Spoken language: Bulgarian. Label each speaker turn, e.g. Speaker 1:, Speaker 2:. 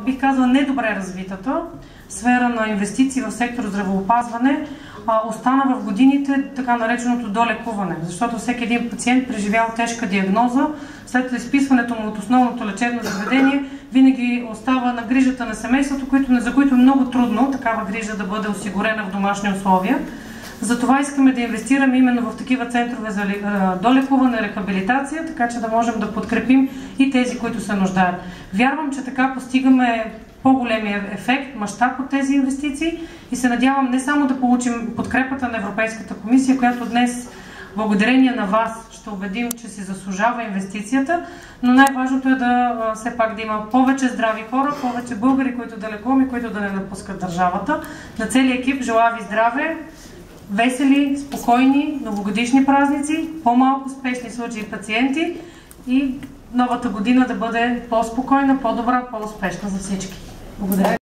Speaker 1: Бих казала, недобре развитата сфера на инвестиции в сектора здравеопазване остана в годините така нареченото долекуване, защото всеки един пациент, преживял тежка диагноза, след изписването му от основното лечебно заведение, винаги остава на грижата на семейството, за които е много трудно такава грижа да бъде осигурена в домашни условия. Затова искаме да инвестираме именно в такива центрове за долекуване, рехабилитация, така че да можем да подкрепим и тези, които се нуждаят. Вярвам, че така постигаме по-големия ефект, мащаб от тези инвестиции и се надявам не само да получим подкрепата на Европейската комисия, която днес, благодарение на вас, ще убедим, че си заслужава инвестицията, но най-важното е все пак да има повече здрави хора, повече българи, които да лекуваме, които да не напускат държавата. На целия екип желая ви здраве, весели, спокойни, новогодишни празници, по-малко спешни случаи пациенти и новата година да бъде по-спокойна, по-добра, по-успешна за всички. Благодаря.